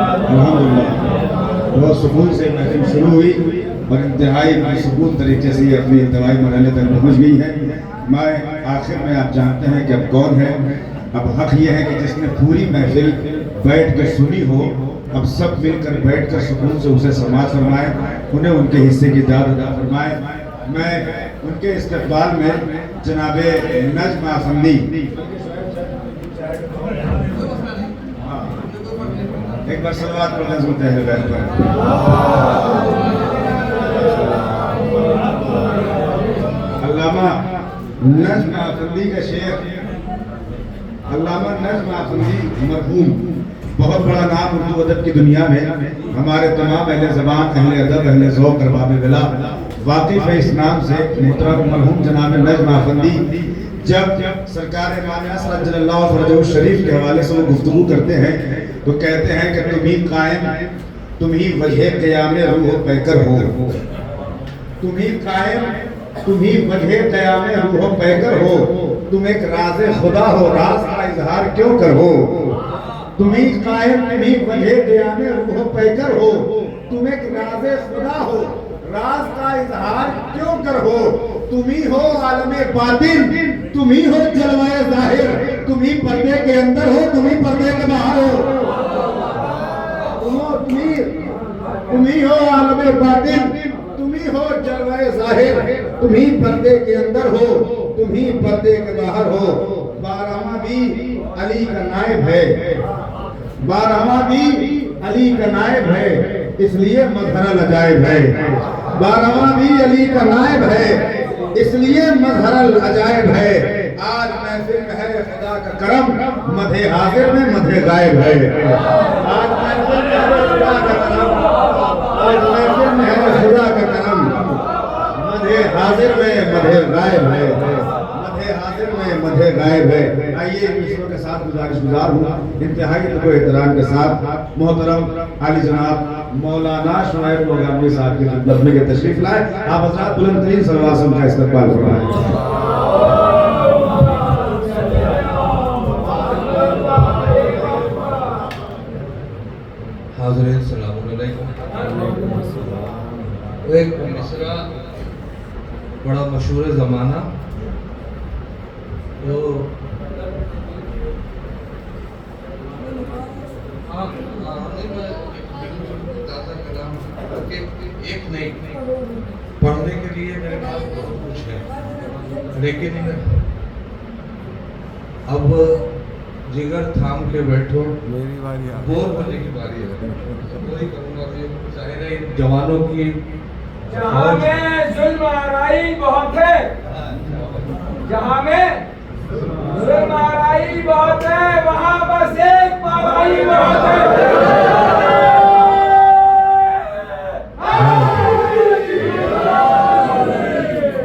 الحمدللہ بہت سکون سے محفل شروع ہوئی اور انتہائی سکون طریقے سے یہ اپنی انتہائی مرحلے تک پہنچ گئی ہے. میں آخر میں آپ جانتے ہیں کہ اب کون ہے. اب حق یہ ہے کہ جس نے پوری محفل بیٹھ کر سنی ہو اب سب مل کر بیٹھ کر سکون سے اسے سماعت فرمائے, انہیں ان کے حصے کی داد ادا فرمائے. میں ان کے استقبال میں جناب نجم افندی ایک بار صلوات پڑھنا سنتے ہیں بیٹھ پر. علامہ نجم افندی کا شعر, علامہ نجم افندی مرحوم بہت بڑا نام اردو ادب کی دنیا میں, ہمارے تمام اہل زبان, اہل ادب, اہل ذوق, ارباب بلا واقف ہے اس نام سے. محترم مرحوم جناب نجم افندی جب سرکار امام اصغر عجل اللہ فرجہ الشریف کے حوالے سے وہ گفتگو کرتے ہیں تو کہتے ہیں کہ تم ہی قائم, تم ہی وجہ قیام روح پیکر ہو. تم ہی قائم, تم ہی وجہ قیام روح پیکر ہو. تم ایک راز خدا ہو, راز کا اظہار کیوں کر ہو. تم ہی قائم, تم ہی وجہ قیام روح پیکر ہو. تم ایک راز خدا ہو, راز کا اظہار کیوں کر ہو. تم ہی ہو عالم باطن, تم ہی ہو جلوہ ظاہر. تم ہی پردے کے اندر ہو, تم ہی پردے کے باہر ہو. تم ہی ہو عالم باطن, تم ہی ہو جلوہ ظاہر. تم ہی پردے کے اندر ہو, تم ہی پردے کے باہر ہو. بارہواں بھی علی کا نائب ہے, بارہواں بھی علی کا نائب ہے, اس لیے مظہر العجائب ہے. بارہواں بھی علی کا نائب ہے, اس لیے مظہر العجائب ہے. آج محفل میں ہے خدا کا کرم, مدح حاضر میں مدح غائب ہے. آج محفل میں ہے خدا کا کرم, آج محفل میں ہے خدا کا کرم, مدح حاضر میں مدح غائب ہے, مدح حاضر میں مدح غائب ہے. آئیے مصروں کے ساتھ گزارش گزار ہوں انتہائی ادب و احترام کے ساتھ محترم عالی جناب مولانا شعیب موغامنی صاحب کی خدمت میں تشریف لائے. آپ حضرات بلند ترین صلوات کا استقبال فرمائیں. حاضرین السلام علیکم. ایک مصرع بڑا مشہور زمانہ جو ایک نہیں پڑھنے کے لیے میرے پاس بہت کچھ ہے, لیکن اب جگر تھام کے بیٹھو, بور ہونے کی باری ہے. وہی کروں گا کہ ظاہر ہے جوانوں کی جہاں میں ظلم آرائی بہت ہے, جہاں میں ظلم آرائی بہت ہے, وہاں بس ایک پارائی بہت ہے.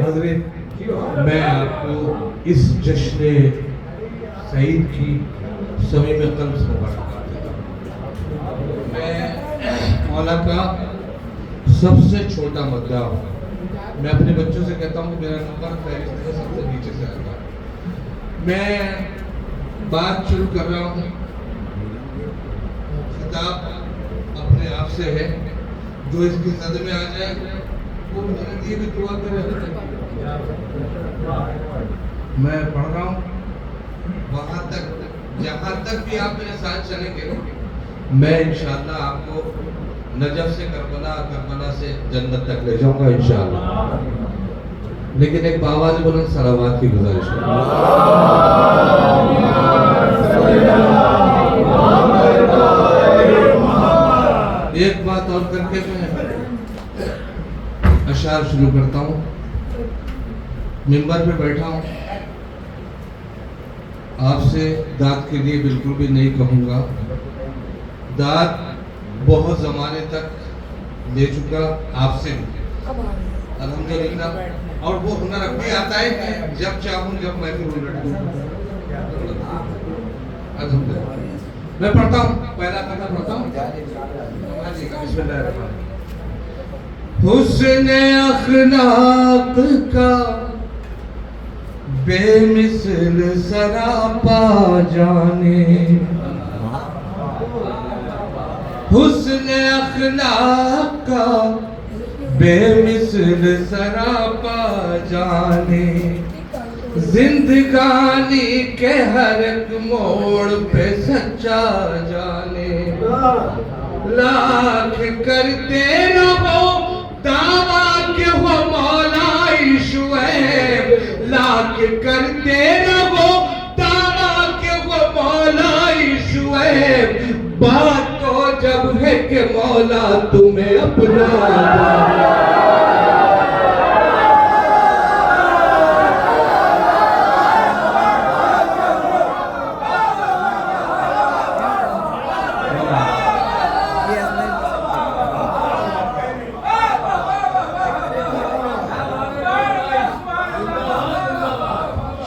حضرت میں آپ کو اس جشن سعید کی صمیم قلب سے مبارکباد دیتا ہوں. میں مولا کا سب سے چھوٹا مدعا ہوں. میں اپنے بچوں سے کہتا ہوں کہ میرا نمبر فہرست میں سب سے نیچے سے آتا ہے. میں بات شروع کر رہا ہوں, خطاب اپنے آپ سے ہے, جو اس کی زد میں آ جائے وہ میرے لیے بھی دعا کرے. میں پڑھ رہا ہوں وہاں تک جہاں تک بھی آپ میرے ساتھ چلیں گے میں انشاءاللہ آپ کو نجف سے کربلا, کربلا سے جنت تک لے جاؤں گا انشاءاللہ. لیکن ایک بآواز بلند صلوات کی گزارش کروں. ایک بات اور کر کے میں اشعار شروع کرتا ہوں. منبر پہ بیٹھا ہوں, آپ سے داد کے لیے بالکل بھی نہیں کہوں گا. داد بہت زمانے تک لے چکا آپ سے الحمدللہ, اور وہ ہنر اب بھی آتا ہے کہ جب چاہوں جب میں الٹ دوں. الحمدللہ میں پڑھتا ہوں, پہلا قطعہ پڑھتا ہوں. بسم اللہ الرحمن الرحیم. حسن اخلاق کا بے مثل سراپا جانے, حسن اخلاق کا بے مثل سراپا جانے، زندگانی کے ہر ایک موڑ پہ سچا جانے، لاکھ کرتے رہو دعویٰ کہ وہ مولا شعیب، لاکھ کرتے رہو دعویٰ کہ وہ مولا شعیب، بات تو جب ہے کہ مولا تمہیں اپنا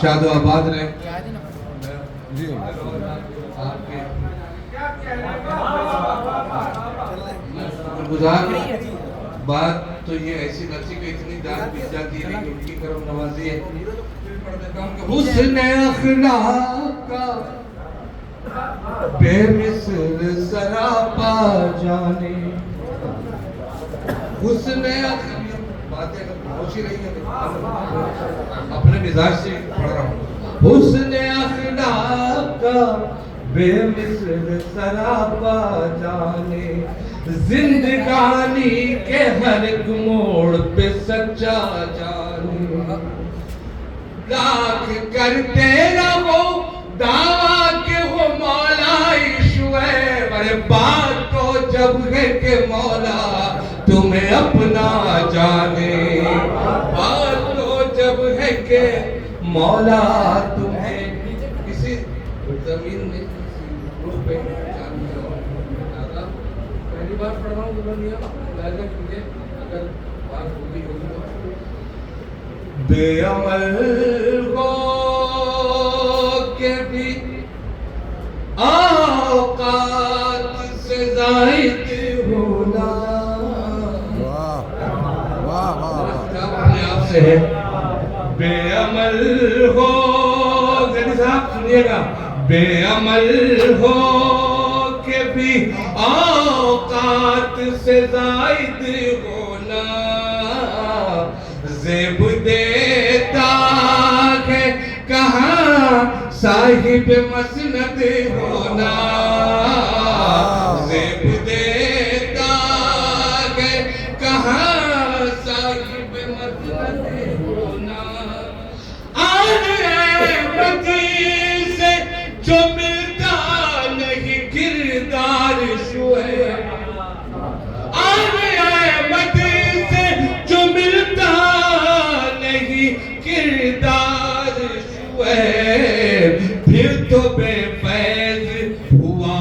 شاد و آباد رہے گزار بات تو یہ ایسی لفظی کہ اتنی دان بیت جاتی ہے لیکن ان کی کرم نوازی ہے۔ حسن اخلاق کا بے مثل سراپا جانے، حسن اخلاق باتیں اگر پہنچی رہی ہیں اپنے مزاج سے پڑھ رہا ہوں۔ حسن اخلاق کا بے مثل سراپا جانے، زندگانی کے ہر ایک موڑ پہ سچا جانے، لاکھ کرتے رہو دعویٰ کہ وہ مولا شعیب، ارے بات تو جب ہے کہ مولا تمہیں اپنا جانے، بات تو جب ہے کہ مولا تمہیں کسی زمین میں روح پہ جانتے ہو۔ پہلی بار پڑھ رہا ہوں دنیا لہذا کیجئے اگر بات ہوگی تو بے عمل ہو کے بھی اوقات سے زائد ہونا، اپنے آپ سے ہے بے عمل ہو، زیدی صاحب سنیے گا، بے عمل ہو کہ بھی اوقات سے زائد ہونا، زیب دیتا ہے کہاں صاحب مسند ہونا، زیب دیتا ہے کہاں صاحب مسند ہونا، سے جو ملتا نہیں کردار شعیب، احمد سے جو ملتا نہیں کردار شعیب، پھر تو بے فیض ہوا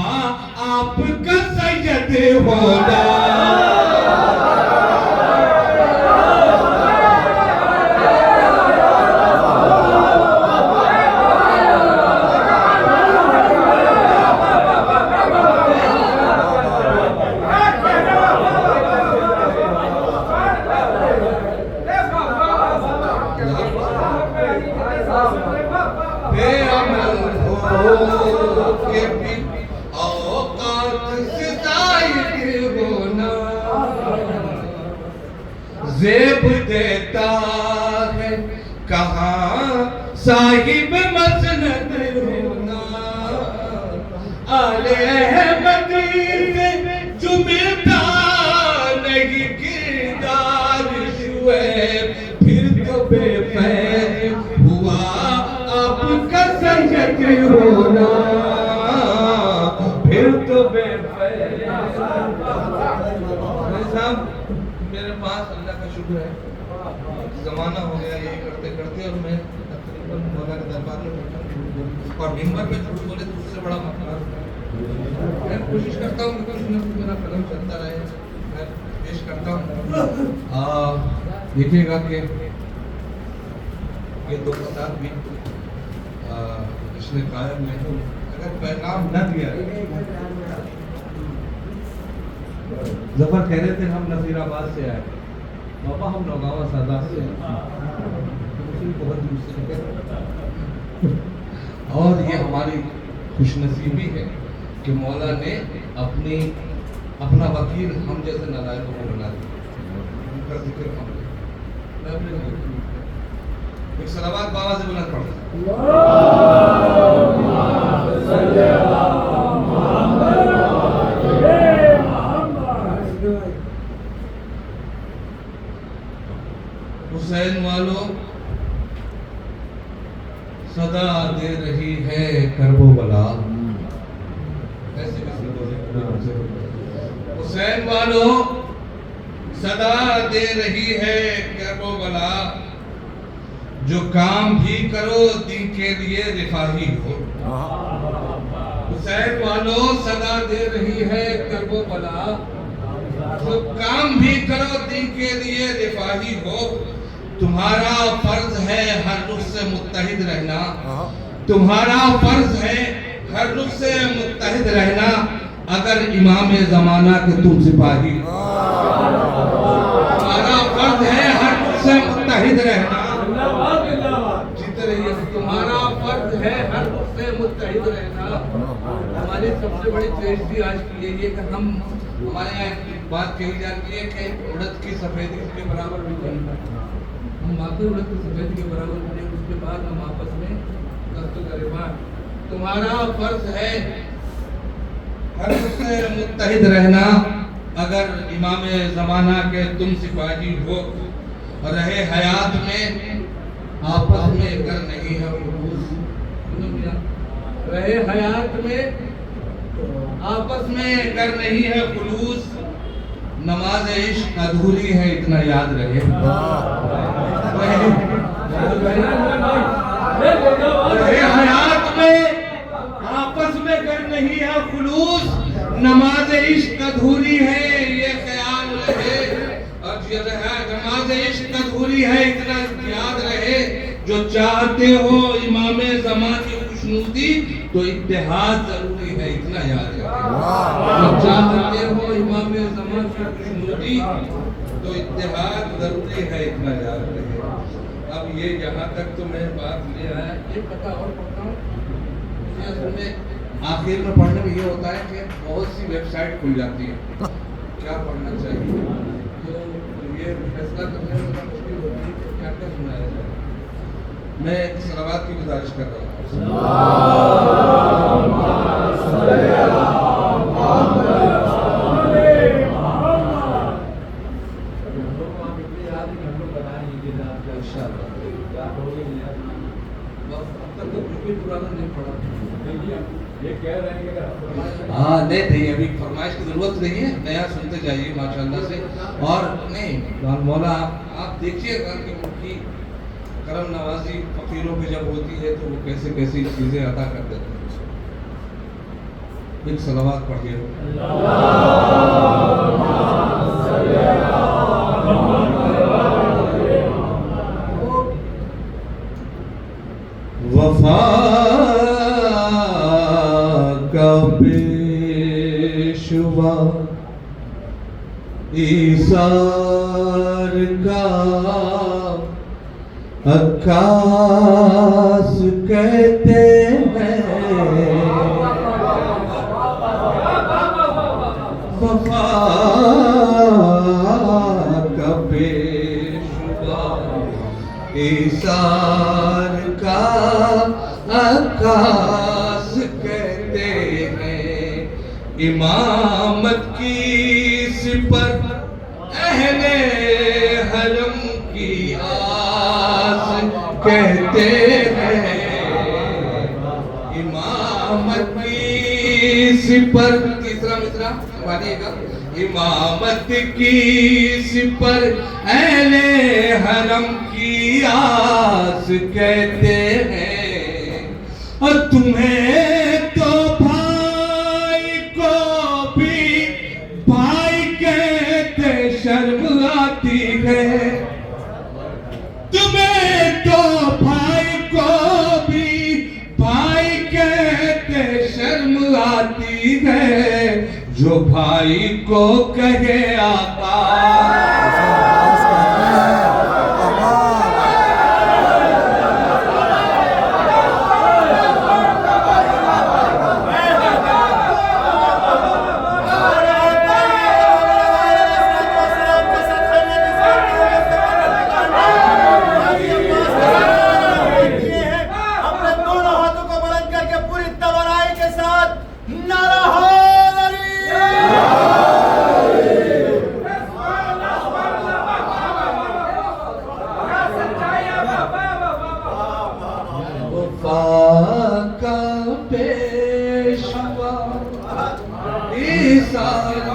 آپ کا سید ہونا۔ بے عمل ہو کے بھی اوقات سے زائد ہونا، زیب دیتا ہے کہاں صاحب مسند ہونا، آل احمد سے جو ملتا نہیں کردار شعیب، پھر تو بے فیض ہوا آپ کا سید ہونا، پھر تو بے فیض۔ صاحب میرے پاس اللہ کا شکر ہے زمانہ ہو گیا یہی کرتے کرتے، اور میں تقریباً مولا کے دربار میں بیٹھا ہوں اور ممبر پہ جھوٹ بولے تو اس سے بڑا مسئلہ میں کوشش کرتا ہوں کہ کچھ نہ کچھ میرا قدم چلتا رہے، میں پیش کرتا ہوں۔ دیکھیے گا کہ یہ دو فساد بھی اس نے قائم نہیں، اگر پیغام نہ دیا۔ ظفر کہہ رہے تھے ہم نذیر آباد سے آئے، بابا ہم نوگاواں سادات سے ہیں، بہت دور سے، اور یہ ہماری خوش نصیبی ہے کہ مولا نے اپنی اپنا وکیل ہم جیسے نالائقوں کو بنا دیا، ان کا ذکر ہم نے. میں اپنے لیے ایک صلوات بابا سے بلند پڑھتا حسین والو صدا دے رہی ہے کرب و بلا. ایسے کسی بولے حسین والو صدا دے رہی ہے کرب و بلا، جو کام بھی کرو دین کے لیے رفاہی ہو. حسین والو صدا دے رہی ہے کرب و بلا، جو کام بھی کرو دین کے لیے رفاہی ہو. تمہارا فرض ہے ہر رخ سے متحد رہنا، تمہارا فرض ہے ہر رخ سے متحد رہنا، اگر امام زمانہ کے تم سپاہی ہو. تمہارا فرض ہے ہر رخ سے متحد رہنا، تمہارا فرض ہے ہر رخ سے متحد رہنا. ہماری سب سے بڑی تراژیڈی آج کی یہی ہے کہ ہمارے یہاں ایک بات کہی جاتی ہے کہ اڑد کی سفیدی کے برابر بھی نہیں ہے. ہم واقعی اڑد کی سفیدی کے برابر بھی نہیں، اس کے بعد ہم آپس میں دست گریبان. تمہارا فرض ہے ہر رخ سے متحد رہنا، اگر امام زمانہ کے تم سپاہی ہو. رہے حیات میں آپس میں گر نہیں ہے خلوص. رہے حیات میں آپس میں گر نہیں ہے خلوص، نماز عشق ادھوری ہے اتنا یاد رہے. رہے حیات میں آپس میں گر نہیں ہے خلوص، نماز عشق ادھوری ہے یہ خیال رہے. نماز عشق ادھوری ہے اتنا یاد رہے. جو چاہتے ہو امام زمان کی خوشنودی تو اتحاد ضروری ہے اتنا یاد رہے. جو چاہتے ہو امام زمان کی خوشنودی تو اتحاد ضروری ہے اتنا یاد رہے. اب یہ یہاں تک تو میں بات لے آیا. یہ پتہ اور پڑھتا ہوں اصل میں آخر میں پڑھنے میں یہ ہوتا ہے کہ بہت سی ویب سائٹ کھل جاتی ہے کیا پڑھنا چاہیے، تو یہ فیصلہ کرنے میں بڑا مشکل ہوتی ہے کہ کیا کیا سنایا جائے. میں ایک صلوات کی گزارش کر رہا ہوں. ہاں نہیں ابھی فرمائش کی ضرورت نہیں ہے، نیا سنتے جائیے ماشاءاللہ سے. اور نہیں مولا آپ دیکھیے گا کہ ان کی کرم نوازی فقیروں کی جب ہوتی ہے تو وہ کیسے کیسی چیزیں عطا کر دیتے ہیں. ایک صلوات پڑھیے. وفا کا پیشوا ایثار کا عکاس کہتے ہیں. وفا کا پیشوا ایثار کا عکاس کہتے ہیں. امامت کی سپر اہل حرم کی آس کہتے ہیں. امامت کی سپر تیسرا مصرع پڑھیے گا. امامت کی سپر اہل حرم کی آس کہتے ہیں. اور تمہیں تو بھائی کو بھی بھائی کہتے شرم آتی ہے. تمہیں تو بھائی کو بھی بھائی کہتے شرم آتی ہے. جو بھائی کو کہے آقا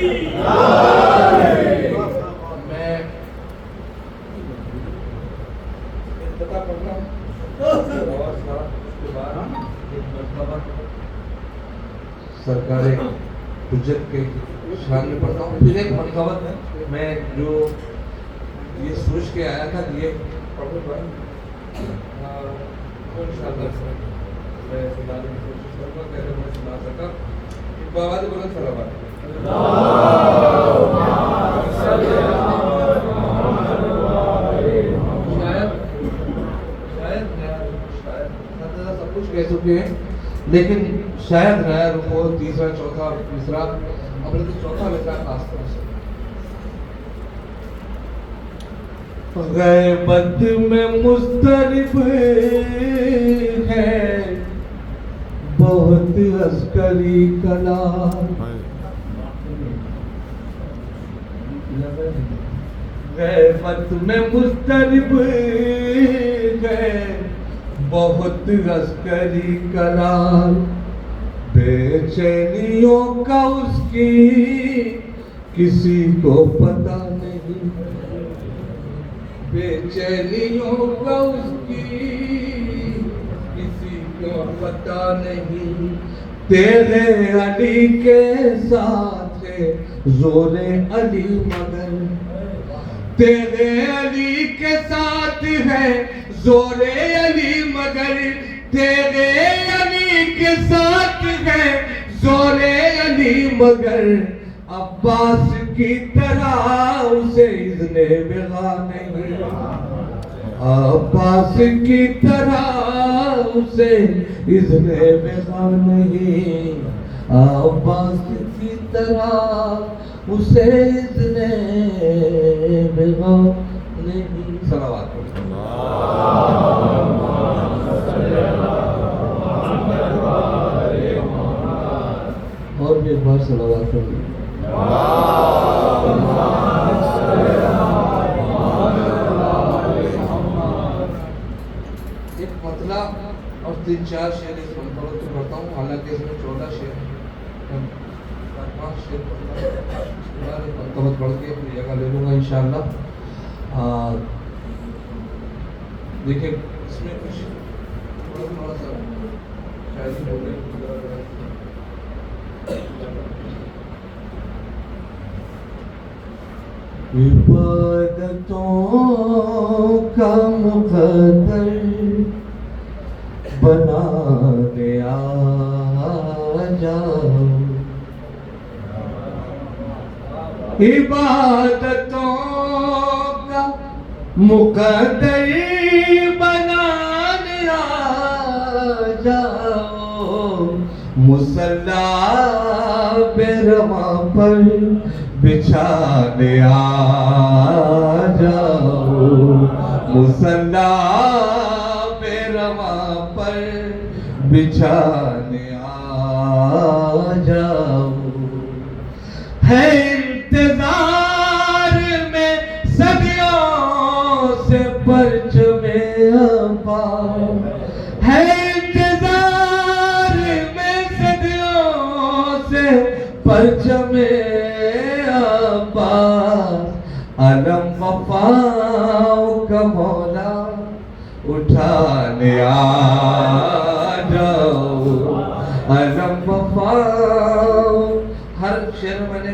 میں افتتاح پڑھتا ہوں اور اس کے بعد ایک مرتبہ سرکار حجت کے شان میں پڑھتا ہوں. پھر ایک منقبت میں جو یہ سوچ کے آیا تھا کہ یہ پڑھنے پر انشاءاللہ میں سنانے کی کوشش کروں گا. کہتے میں سنا سکا بابا بلند صلوات. سب کچھ کہہ چکے ہیں لیکن شاید نیا رکو تیسرا چوتھا مصرع اپنے تو چوتھا مصرع خاص طور سے. غیبت میں مضطرب ہے بہت عسکری کلام. غیبت میں مضطرب ہے بہت عسکری کلام. بے چینیوں کا اس کی کسی کو پتہ نہیں. بے چینیوں کا اس کی کسی کو پتہ نہیں. تیرے علی کے ساتھ ہے زور علی مگر. تیرے علی کے ساتھ ہے زور علی مگر. تیرے علی کے ساتھ ہے زور علی مگر. عباس کی طرح اسے اذن بغا نہیں. عباس کی طرح اسے اذن بغا نہیں. عباس کی طرح اسے اذن بغا نہیں. صلوات اور بھی ایک بار صلوات پڑھیں. ایک مطلع اور 3-4 شعر اس منقبت کو پڑھتا ہوں. حالانکہ اس میں 14 شعر 5 شعر پڑھتا ہوں. منقبت پڑھ کے اپنی جگہ لے لوں گا انشاءاللہ. دیکھیں اس میں کچھ تھوڑا سا شاعری بولے. عبادتوں کا مقدر بنانے آ جاؤ. عبادتوں کا مقدر بنانے آ جاؤ. مصلی پہ رواں پر بچھانے آ جاؤ. مصلی پہ رواں پر بچھانے آ جاؤ. ہے انتظار میں صدیوں سے پرچم عباس. ہے انتظار میں صدیوں سے پرچم عباس. علم وفاؤں کا مولا اٹھانے آ جاؤ. علم وفاؤں. ہر شعر میں میں نے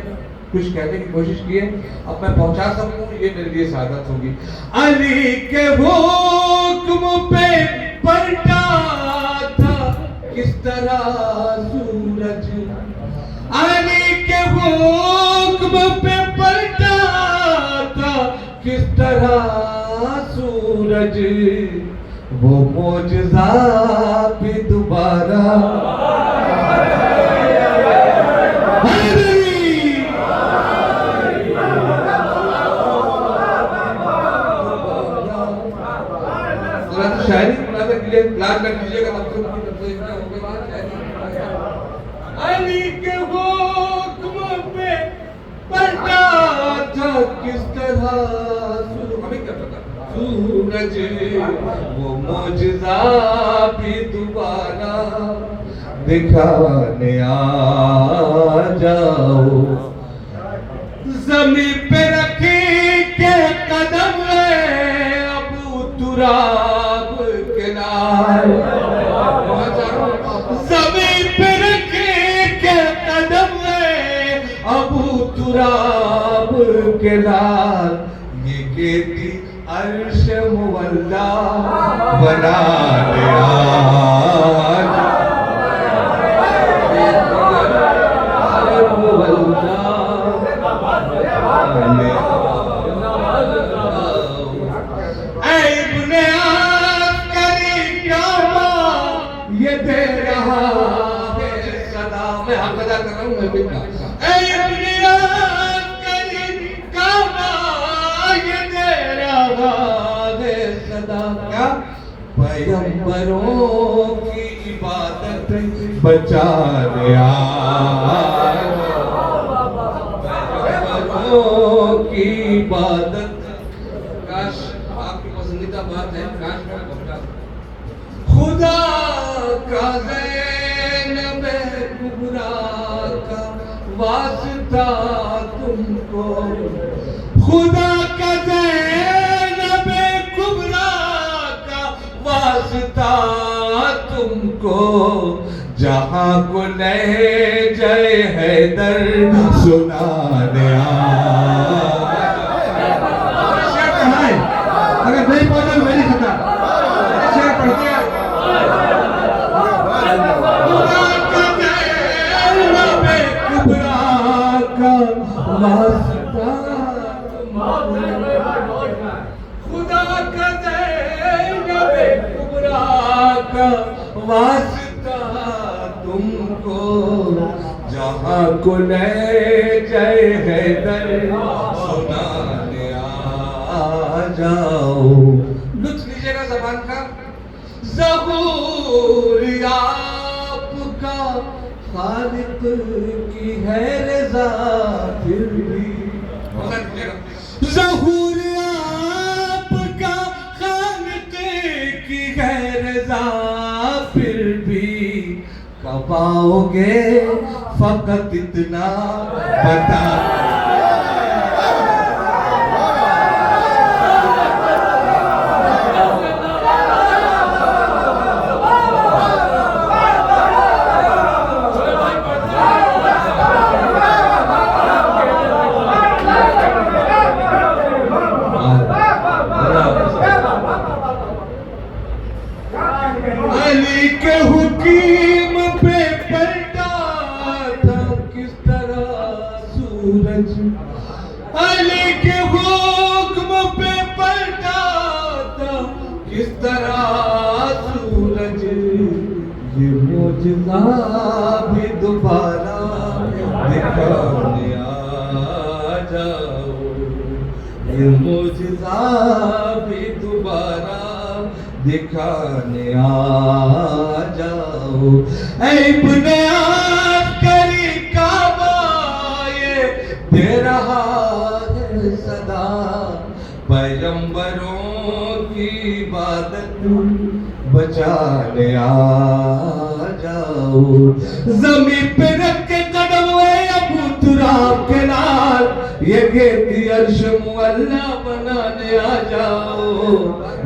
کچھ کہنے کی کوشش کی ہے. اب میں پہنچا سکوں یہ میرے لیے سعادت ہوگی. علی کے حکم پہ پلٹا تھا کس طرح سورج. علی کے حکم پہ پلٹا تھا کس طرح سورج. وہ معجزہ بھی دوبارہ شاعری مناظر کے لیے پلان کر لیجیے گا. علی کے حکم پہ پلٹا تھا کس طرح سورج. وہ معجزہ بھی دوبارہ دکھانے آ جاؤ. زمین پہ رکھی کے قدم ہے ابو تراب کے نال زمین پہ رکھی کے قدم ہے ابو تراب کے نال یہ کہتی عرش مولا بنا لیا یہ دے رہا ہے صدا میں حق ادا کر رہا ہوں میں بیٹا اے ابن عسکری کعبہ یہ دے رہا ہے صدا کیا پیغمبروں کی عبادت بچا لیا پیغمبروں کی عبادت کاش آپ کی پسندیدہ بات ہے کاش میں بتا خدا کا زینب کبریٰ کا واسطہ تم کو خدا کا زینب کبریٰ کا واسطہ تم کو جہاں کو لے جائے حیدر سنا دیا شعر کہاں ہے اگر نہیں پہنچا تو میں نہیں سکتا شعر پڑھتے ہیں خدا کا زینب کبریٰ کا واسطہ تم کو جہاں کو لے جائے حیدر سنا دیا جاؤ لطف لیجیے گا زبان کا ظہور آپ کا خالق کی ہے رضا پھر بھی ظہور آپ کا خالق کی ہے رضا پھر بھی کب آؤ گے فقط اتنا بتا علی کے حکیم پہ پلٹا تھا کس طرح سورج علی کے حکم پہ پلٹا تھا کس طرح سورج یہ معجزہ بھی دوبارہ دکھانے آ جاؤ یہ معجزہ بھی دوبارہ دکھانے آ جاؤ اے ابن عسکری کعبہ یہ دے رہا ہے صدا پیغمبروں کی عبادت بچانے آ جاؤ زمین پہ رکھ کے قدم ہے ابو تراب کے نال یہ کہتی عرش مولا بنانے آ جاؤ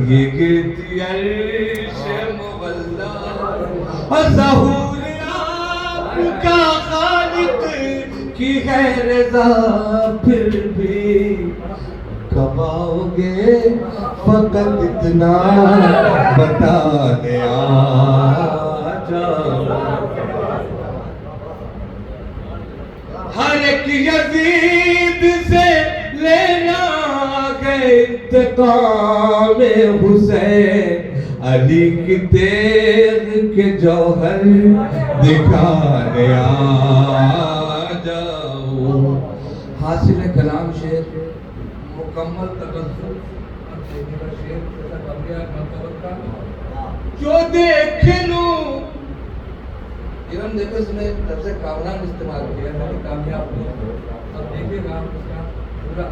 یہ کہتی عرش مولا ظہور آپ کا خالق کی ہے رضا پھر بھی کب آؤ گے فقط اتنا بتا دیا جاؤ ہر ایک یزید سے لینا ہے انتقام حسین علی کی تیغ کے جوہر دکھانے آ جاؤ حاصل کلام شعر مکمل تبصر جو دیکھ لوں دیکھو اس میں لفظ کامران استعمال کیا ہے کامیاب ہوا اب دیکھیے گا اس کا پورا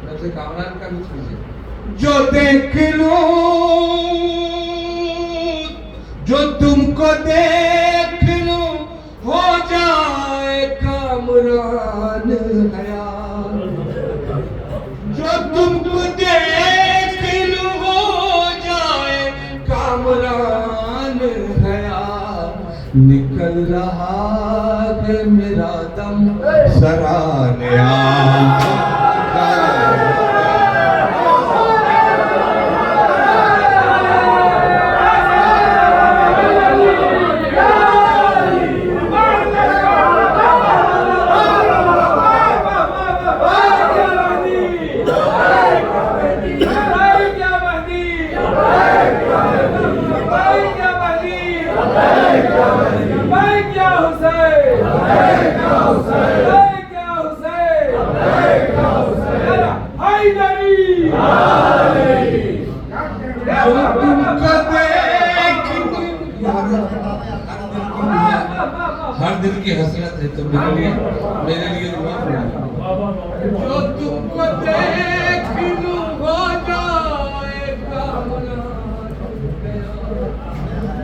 لفظ کامران کا لطف لیجیے جو دیکھ لوں جو تم کو دیکھ لوں ہو جائے کام نکل رہا ہے میرا دم سرانے آ ہر دل کی حسرت ہے تم میرے لیے دعا کرو جو تم کو دیکھ لوں ہو جائے گا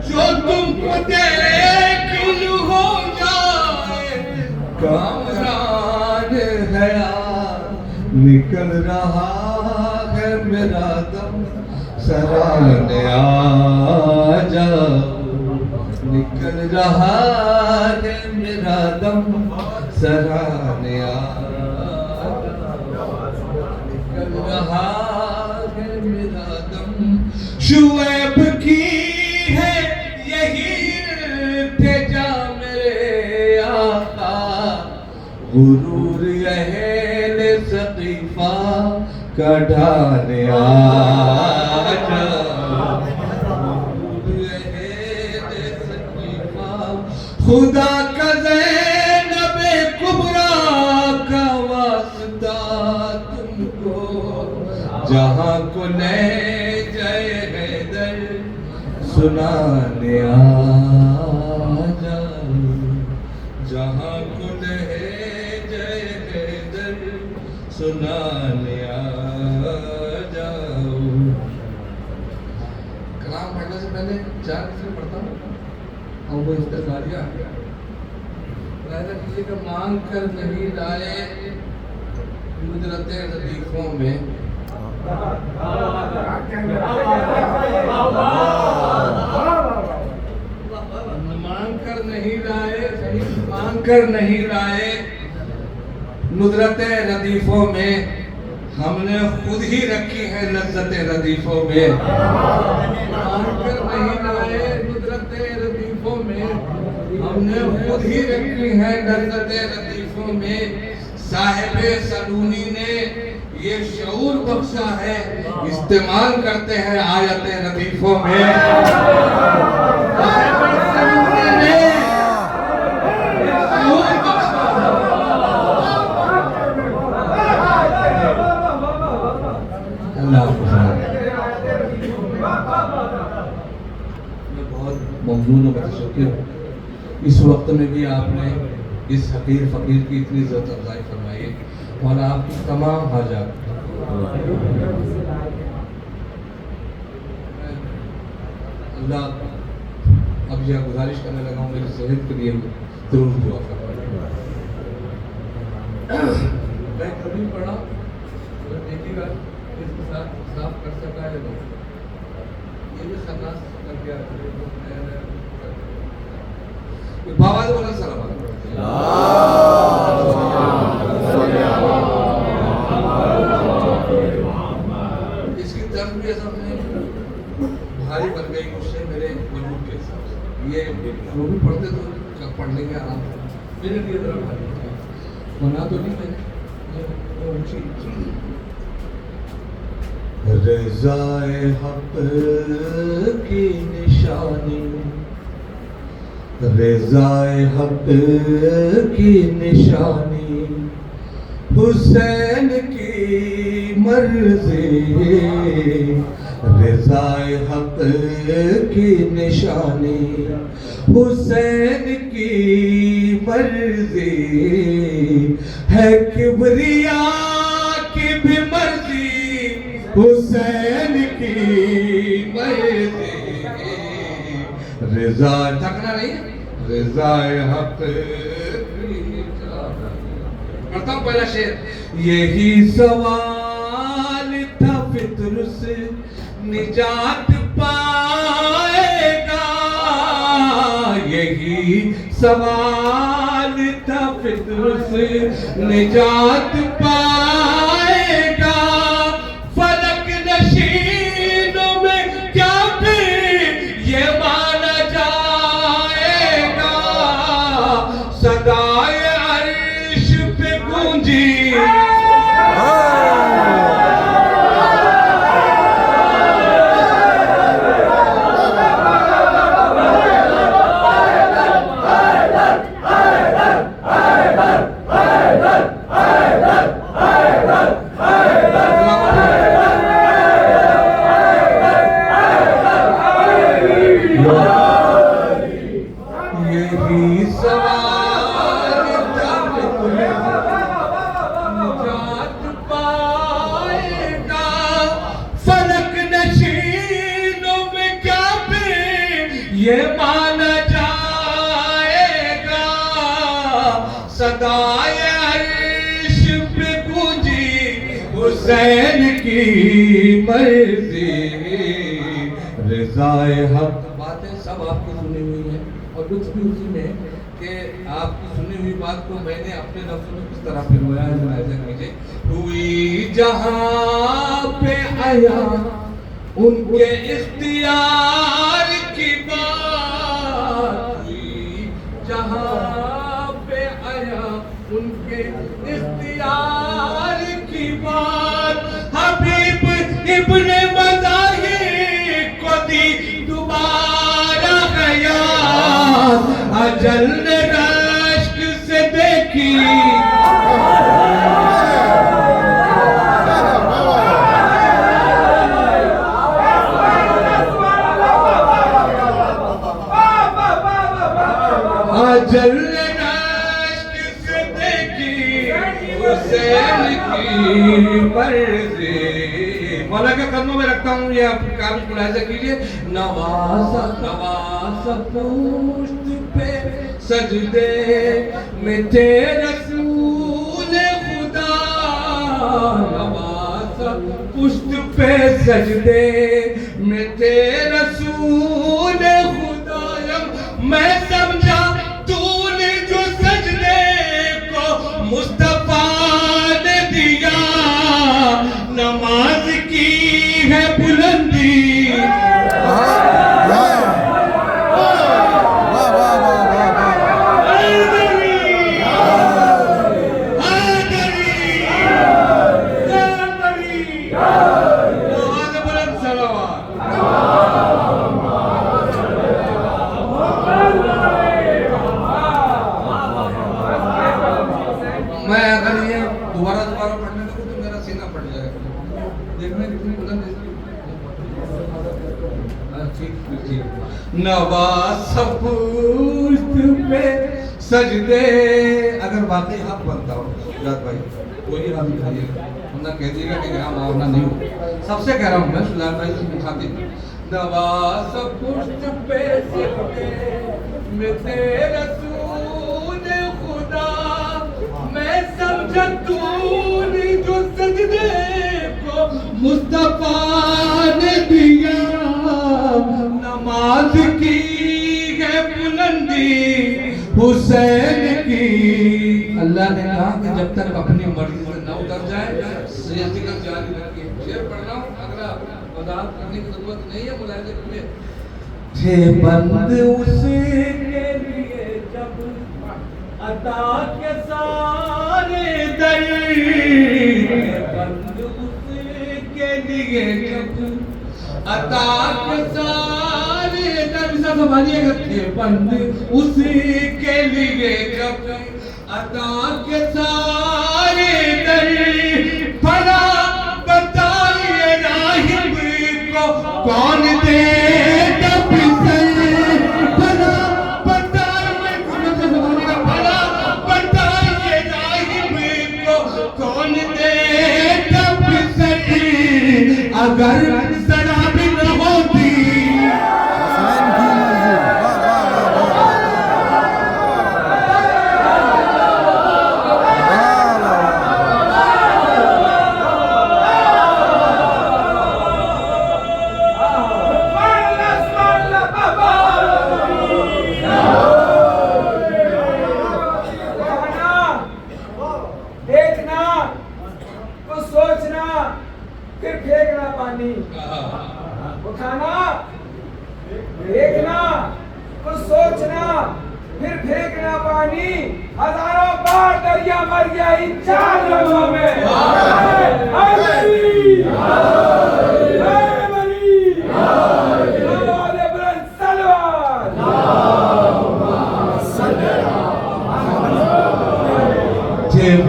جو تم کو دیکھ لوں ہو جائے کامران حیات نکل رہا ہے میرا دم سرانے آ جاؤ نکل رہا ہے میرا دم سرانے آ نکل رہا ہے میرا دم شعیب کی ہے یہی التجا میرے آقا غرور اہل سقیفہ کا ڈھانے آ خدا کا زینب کبریٰ کا واسطہ تم کو جہاں کو لے جائے حیدر سنانے آ جاؤ جہاں کو لے جائے حیدر سنانے آ جاؤ کلام پڑھنے سے پہلے 4 نفل پڑھتا ہوں اور وہ استغاریہ لہذا کسی کا مانگ کر نہیں لائے قدرت لطیفوں میں مانگ کر نہیں لائے ندرت ردیفوں میں ہم نے خود ہی رکھی ہے لذت ردیفوں میں مانگ کر نہیں لائے ندرت ردیفوں میں ہم نے خود ہی رکھی ہے لذت ردیفوں میں صاحب سلونی نے یہ شعور بخشا ہے استعمال کرتے ہیں آیت ردیفوں میں صاحب سلونی نے شعور بخشا اللہ میں بہت ممنون و متشکر ہوں اس وقت میں بھی آپ نے اس حقیر فقیر کی اتنی عزت افزائی فرمائی اور آپ کی تمام حاجات اللہ اب یہ گزارش کرنے لگا ہوں میری صحت کے لیے ضرور دعا فرمائے میں کبھی پڑھا دیکھیے گا اس کے ساتھ صاف کر سکا ہے نہیں یہ بھی خلاص کر کے بابا بولا سلام اس کی طرف بھی ایسا بھاری بن گئی مجھ سے میرے وجود کے حساب سے یہ وہ بھی پڑھتے تو پڑھ لیں گے آرام سے میرے لیے ذرا بھاری بنا تو نہیں میں نے رضائے حق کی نشانی رضائے حق کی نشانی حسین کی مرضی رضائے حق کی نشانی حسین کی مرضی ہے کبریاء کی بھی مرضی حسین کی مرضی رضا تھکنا نہیں رضا حق پڑھتا ہوں پہلا شعر یہی سوال تھا فطر سے نجات پائے گا یہی سوال تھا فطر سے نجات پائے گا فلک نشینوں میں کیا پھر یہ مانا جائے گا صدائے عرش پہ گونجی یہ مانا جائے گا صدائے عرش پہ گونجی حسین کی مرضی رضائے حق باتیں سب آپ کی سنی ہوئی ہیں اور کچھ بھی اسی میں کہ آپ کی سنی ہوئی بات کو میں نے اپنے لفظوں میں کس طرح پھروایا ہے ملاحظہ کیجئے ہوئی جہاں پہ آیا ان کے اختیار کی بات ہوئی جہاں پہ آیا ان کے اختیار کی بات حبیب ابن مظاہر کو دی دوبارہ حیات اجل نے رشک سے دیکھی اجل رشک سے دیکھی حسین کی مرضی مولا کے قدموں میں رکھتا ہوں یہ آپ کام ملاحظہ کیجئے نواسا نواسا پشت پہ سجدے میں تیرے رسول خدا نواسا پشت پہ سجدے میں تیرے رسول خدا میں سمجھا تو نے جو سجدے کو مصطفیٰ نے دیا نماز کی ہے بلندی میں اگر یہ دوبارہ پڑھنے لگوں تو میرا سینہ پھٹ جائے گا دیکھنے کتنی بلند ہے نواز پشت پہ سجدے اگر واقعی حق بنتا ہو جات بھائی وہی حق دکھائیے گا ورنہ کہہ دیے گا کہ یہاں معاملہ نہیں ہو سب سے کہہ رہا ہوں میں سلام بھائی سے خاطر نواز پشت پہ سجدے میں تیرے رسول خدا میں سمجھا تو نے جو سجدے کو مصطفیٰ نے دیا نماز کی ہے بلندی حسین کی اللہ نے کہا کہ جب تک اپنی مرضی سے نہ اتر جائے یہ ذکر جاری رکھیے شعر پڑھ رہا ہوں اگلا وضاحت کرنے کی ضرورت نہیں ہے ملاحظے کیجئے تھے بند اس کے لیے جب عطا کے سارے در بند اس کے لیے جب عطا کے سارے در سنبھالیے گا تھے بند اس کے لیے جب عطا کے سارے در بھلا بتائیے راہب کو کون دے اگر ذرا بھی نہ ہوتی حسین کی مرضی کا پانی ہزاروں بار دریا مر گیا ان 4 لمحوں میں.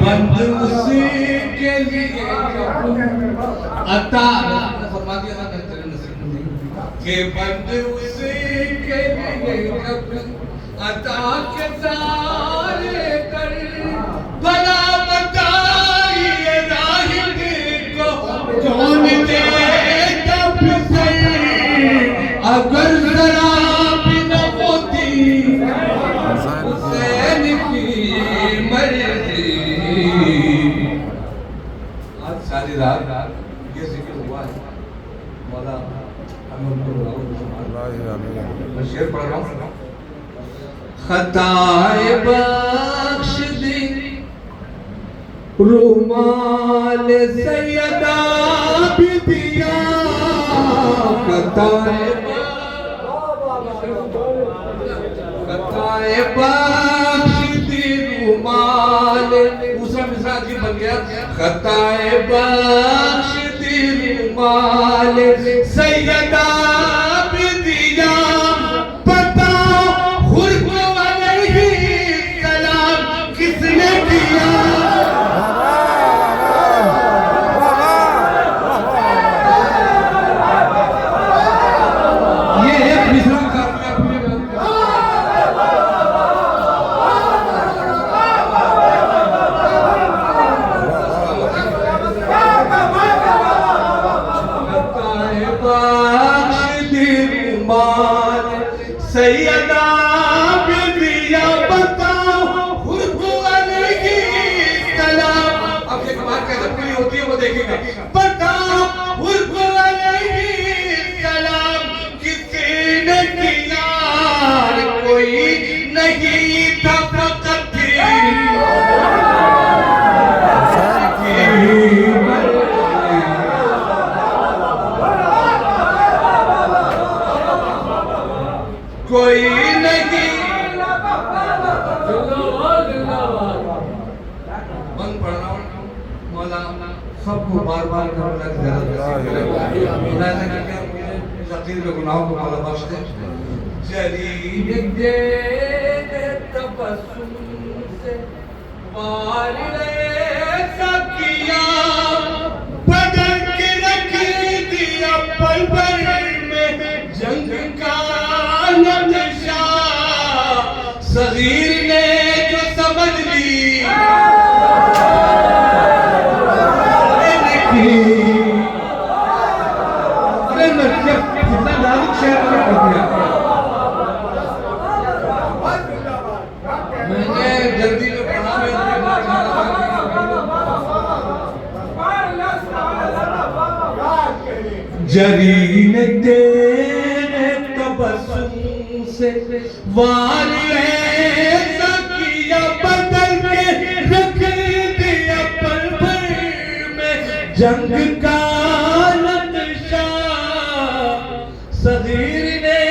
بند اسی کے لیے عطا فرما دیا نا کہ بند اسی کے لیے عطا کے سارے کر بلا بتائیے راہب کو کون دیتا پھر اگر ذرا بھی نہ ہوتی حسین کی مرضی. آج ساری رات یہ ذکر ہوا ہے. مولا ہمیں ان کو بلاؤ. میں شعر پڑھ رہا ہوں. خطائے بخش دی رومال سیدہ بھی دیا. خطائے بخش دی رومال. دوسرا مصرع عجیب بن گیا. خطائے بخش دی رومال سیدہ بھی دیا. بتاؤ حرم علیہ السلام کس نے دیا. یہ ایک مصرع سیدہ بھی دیا. بتاؤ حرم علیہ السلام. اب یہ کمال کیسے پوری ہوتی ہے وہ دیکھیں گے. بتاؤ حرم علیہ السلام کسی نے کیا. کوئی نہیں تھا فقط کوئی نہیں. من پڑھ رہا ہوں. مولا سب کو بار بار کرنا کی ضرورت ہے. اس عقیدے کے گناہوں کو مولا بخش دے. جلیل دے تبسم سے وار ایسا کیا. بدل کے رکھ دیا پل بھر میں جنگ کا نقشہ. صغیر نے جو سمجھ لی کتنا نازک شعر پڑھ دیا. میں نے جلدی میں پڑھا. جرین تیرے تبسم سے وار ایسا کیا. بدل کے رکھ دیا پل بھر میں جنگ کا نقشہ. صغیر نے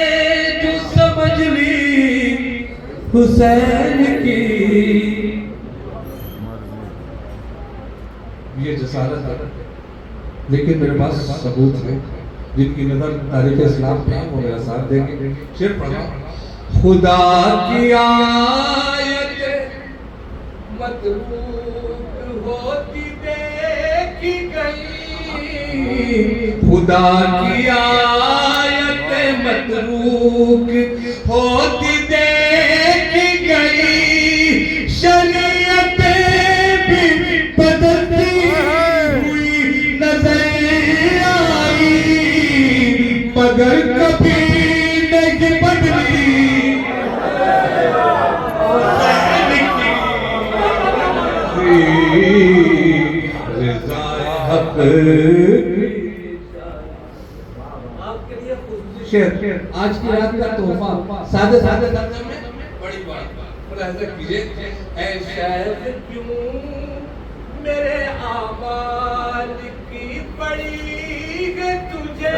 جو سمجھ لی حسین کی. یہ جسارت ہے لیکن میرے پاس ثبوت ہے. جن کی نظر تاریخ اسلام پہ وہ میرا ساتھ دیں گے. شعر پڑھا. خدا کی آیت متروک ہوتی دیکھی گئی. خدا کی آیت متروک ہوتی دیکھی گئی. شریعت بھی بدلتی ہوئی نظر آئی مگر کبھی نہیں بدلی. رضا حق شعر آج کی رات کا تحفہ. سادہ سادہ ترجمے میں بڑی بات ملاحظہ کیجئے. اے شیخ کیوں میرے اعمال کی پڑی ہے تجھے.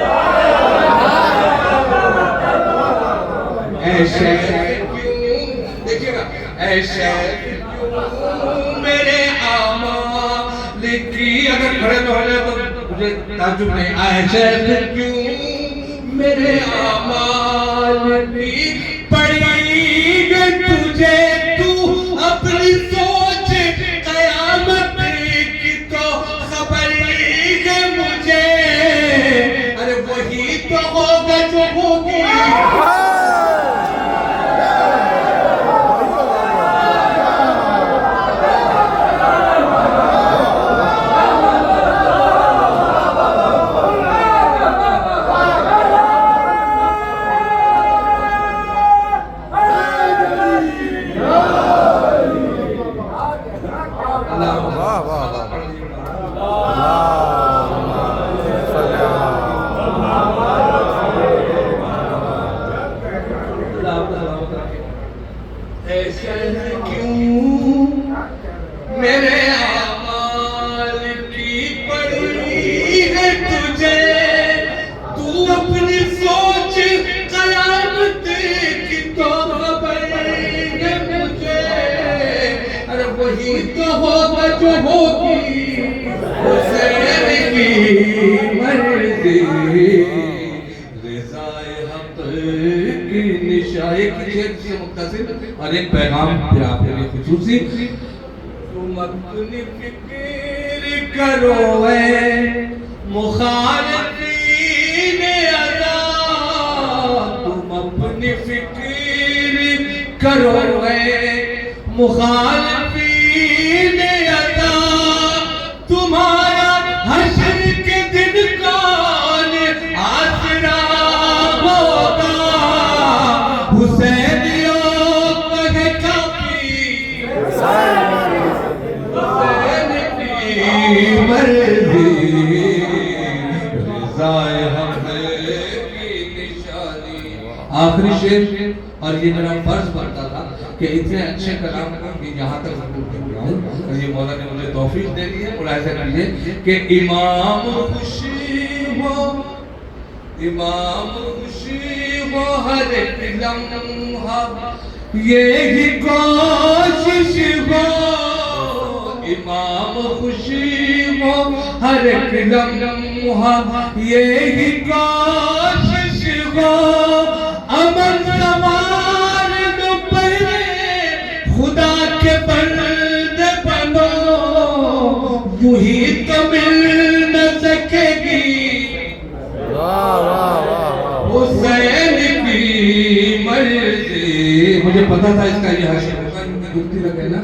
اے شیخ کیوں دیکھیے گا. اے شیخ کیوں میرے اعمال کی، اگر کھڑے نہ ہونے تو مجھے تعجب نہیں، اے شیخ کیوں میرے اعمال کی پڑی گے تجھے تو اپنی سوچ قیامت کی تو خبر ہے مجھے، ارے وہی تو ہوگا جو ہوگی. ایسا کیوں میرے اعمال کی پڑی ہے تجھے، تو اپنی سوچ قیامت کی تو خبر ہے مجھے، ارے وہی تو ہوگا جو ہوگی حسین کی مرضی، رضائے حق کی نشائے کی شیر سے مختصر اور ایک پیغام پہ آپ کے لیے خصوصی. تم اپنی فکر کرو اے مخالفین ادا، تم اپنی فکر کرو اے مخالفین ادا، تمہارا حشر کے دن کون آسرا ہوگا، حسینیوں کہے کافی حسین کی مرضی، رضائے حق کی نشانی. آخری شعر، اور یہ میرا فرض بنتا تھا کہ اتنے اچھے کلام کو یہاں تک ضرور دے ہوں، اور یہ مولا نے مجھے توفیق دے دی ہے. ملاحظہ کیجیے کہ امام خوشی ہو، امام خوشی ہو ہر ایک لمحہ یہی کوشش ہو، امام خوشی ہو ہر ایک لمحہ یہی کوشش ہو، امن سوار دو پہلے خدا کے بندے بنو، یوں ہی تو مل نہ سکے گی حسین کی مرضی. مجھے پتا تھا اس کا یہ حشر ہوگا، گفتی لگے نا،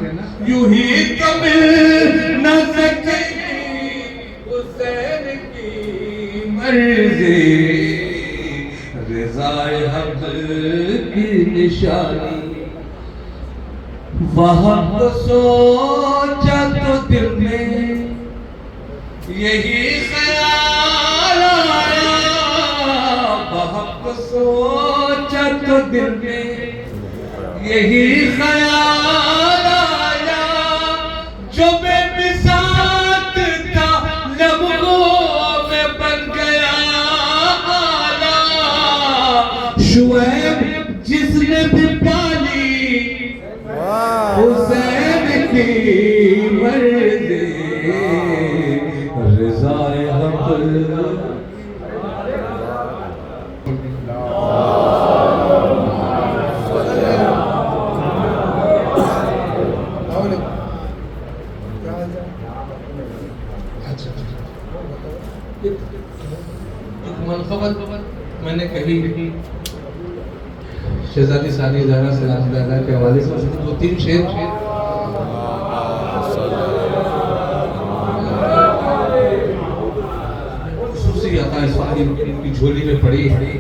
یوں ہی تو مل نہ سکے گی حسین کی مرضی، رضائے حق کی نشانی. وہاں کو سوچا تو دل میں یہی خیال آیا، وہاں کو سوچا تو دل میں یہی خیال آیا، جو بے بساط تھا لمحوں میں بن گیا آلہ، شعیب جس نے بھی پالی حسین کی مرضی، رضائے حق میں نے کہی شہزادی ثانی زہرا سلام اللہ کے حوالے سے دو تین شعر خصوصی عطا اسفانی کی جھولی میں پڑی ہے،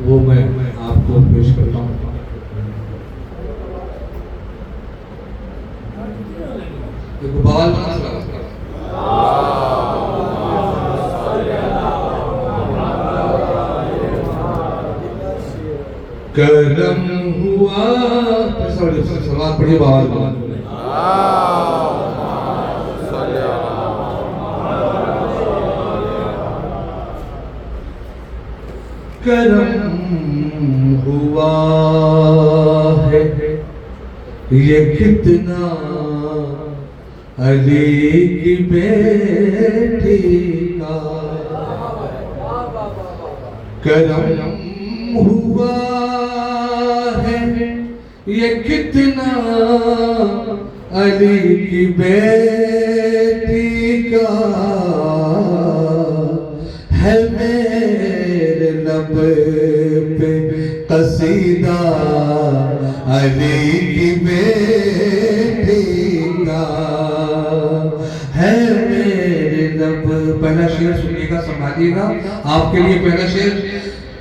وہ میں آپ کو پیش کرتا ہوں. ایک بوال بنا سلام کرم ہوا، سلام پڑھیے بوال بنا. کرم ہوا ہے یہ کتنا علی کی بیٹی کا کرم ہوا ہے، یہ کتنا علی کی بیٹی کا ہے میرے لب پہ قصیدہ علی کی بیٹی کا ہے میرے لب۔ پہلا شعر سنیے گا، سنبھالیے گا، آپ کے لیے پہلا شعر۔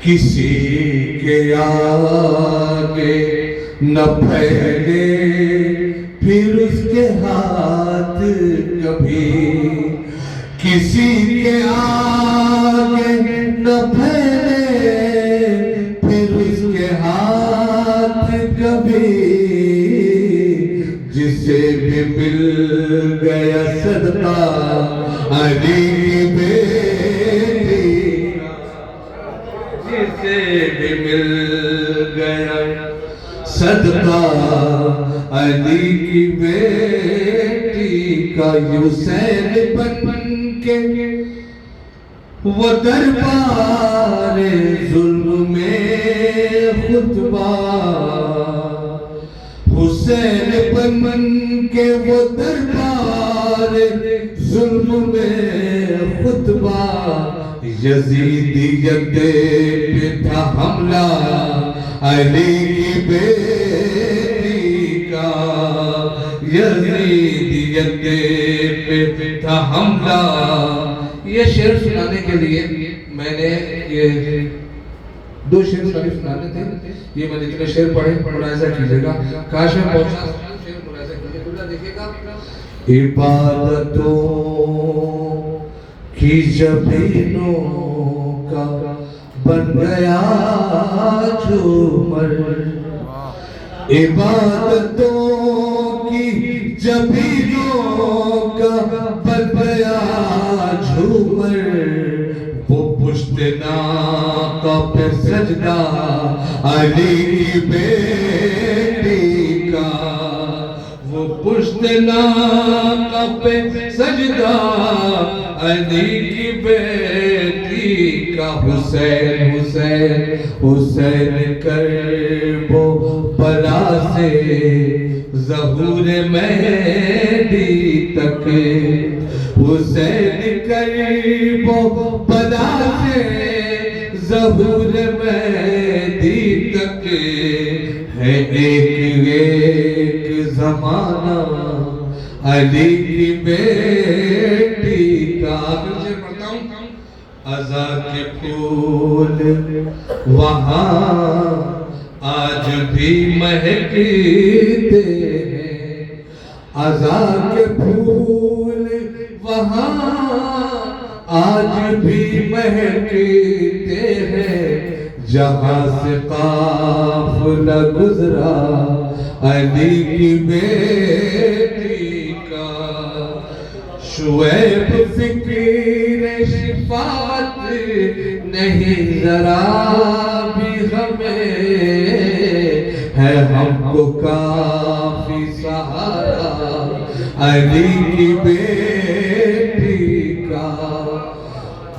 کسی کے آگے نہ پھیلے پھر اس کے ہاتھ کبھی، کسی کے آگے نہ پھیلے پھر اس کے ہاتھ کبھی، جسے بھی مل گیا صدقہ علی کی بیٹی، جسے بھی مل گیا صدقہ علی کی بیٹی کا، حسین بن کے وہ دربار ظلم میں خطبہ، حسین بن کے وہ دربار ظلم میں خطبہ، یزیدیت پہ تھا حملہ علی کی بیٹی کا، یزیدیت پہ تھا حملہ۔ یہ شعر سنانے کے لیے میں نے یہ دو شعر سنانے تھے، یہ میں نے جتنے شعر پڑھے ملاحظہ کیجئے گا، کاش میں پہنچا شعر ملاحظہ کیجئے گا، دیکھئے گا۔ عبادتوں کی جبینوں کا بن گیا جھومر، عبادتوں کی جبینوں کا بن گیا جھومر، وہ پشت ناقہ پہ سجدہ علی کی بیٹی کا، وہ پشت ناقہ پہ سجدہ علی کی بیٹی کا، حسین حسین حسین کرب و بلا سے ظہور مہدی تک، حسین کرب و بلا سے ظہور مہدی تک، ہے ایک ایک زمانہ علی کی بیٹی کا۔ عزا کے پھول وہاں آج بھی مہکتے ہیں، عزا کے پھول وہاں آج بھی مہکتے ہیں، جہاں سے قافلہ گزرا علی کی بیٹی کا، شعیب فکر شفاعت نہیں ذرا بھی ہمیں، ہے ہم کو کافی سہارا علی کی بیٹی کا،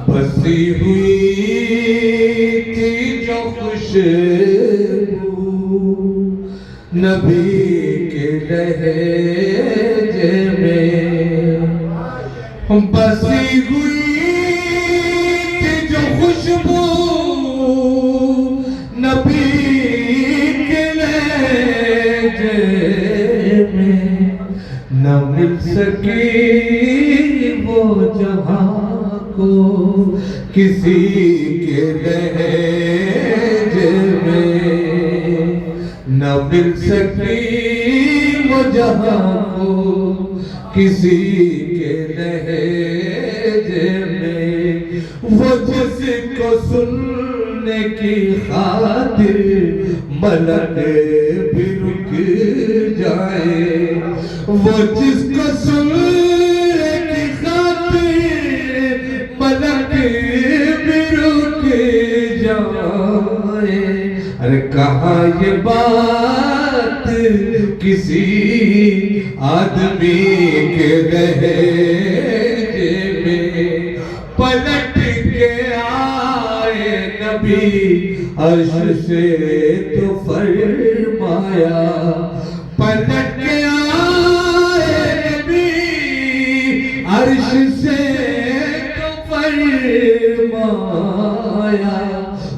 بسی ہوئی تھی جو خوشبو نبی کے لہجے میں، بسی ہوئی تھی جو خوشبو نبی کے لہجے میں، نہ مل سکی وہ جہاں کو کسی کے لہجے میں، نہ مل سکی وہ جہاں کو کسی کے لہجے میں، وہ جس کو سننے کی خاطر ملک بھی رک جائے، وہ جس کو سننے کی خاطر ملک بھی رک جائے، ارے کہاں یہ بات بات کسی آدمی کے لہجے میں پلٹ کے آئے نبی عرش سے تو فرمایا پلٹ کے آئے نبی عرش سے تو فرمایا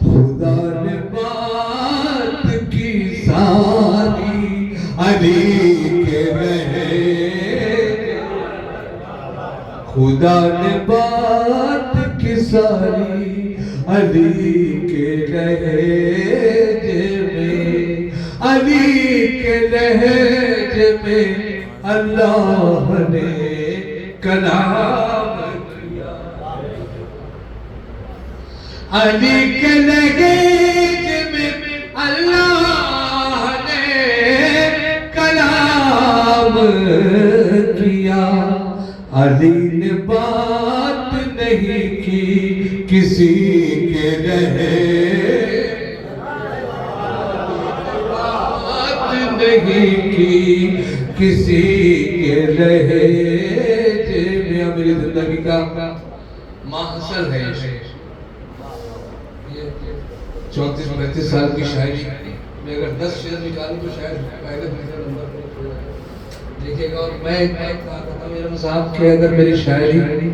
خدا نے بات کی ساری علی کے رہے خدا نے بات کی ساری علی کے لہجے میں علی کے لہجے میں اللہ نے کلام کیا علی کے لہجے میں اللہ نے کلام کیا علی نے بات نہیں کی کسی کے بات نہیں کی کسی کے لہجے میں میری زندگی کا محصل ہے یہ 34-35 سال کی شاعری میں اگر 10 شعر نکالوں تو شاید پہلے نمبر پر دیکھے گا اور میں کہا تھا میرے صاحب کہ اگر میری شاعری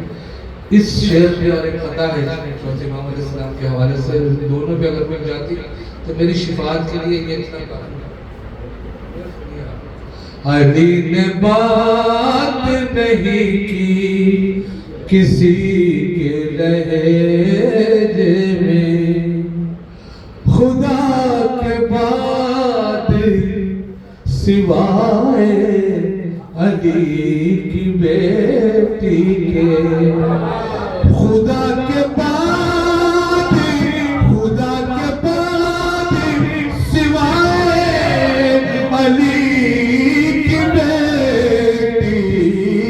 اس شعر پہ اور ایک خطا ہے چوتھے امام علیہ السلام کے حوالے سے دونوں پہ اگر مل جاتی تو میری شفاعت کے لیے یہ اتنا کافی علی نے بات نہیں کی کسی کے لہجے میں خدا کے بعد سوائے علی کی بیٹی کے خدا کے بعد سوائے علی کی بیٹی کے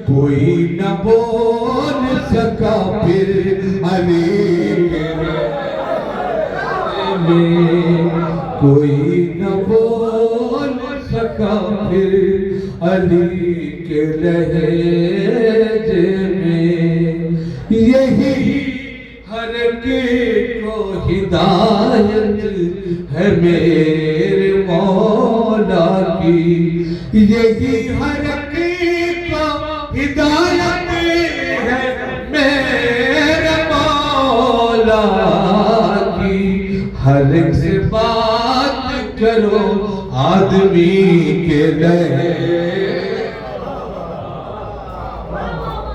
کوئی نہ بول سکا پھر علی کے میں کوئی نہ بول سکا پھر علی کے لہجے میں یہی ہر ایک کو ہدایت ہے میرے مولا کی یہی ہر ایک کو ہدایت ہے میرے مولا کی ہر ایک سے بات کرو آدمی کے لہجے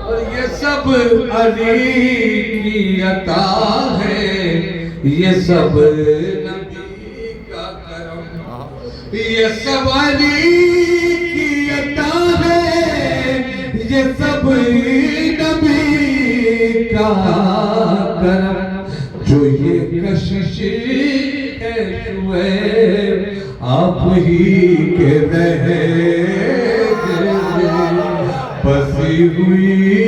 اور یہ سب علی کی عطا ہے یہ سب نبی کا کرم یہ سب علی کی عطا ہے یہ سب نبی کا کرم جو یہ کشش ہے شعیب آپ ہی کے لہجے میں بسی ہوئی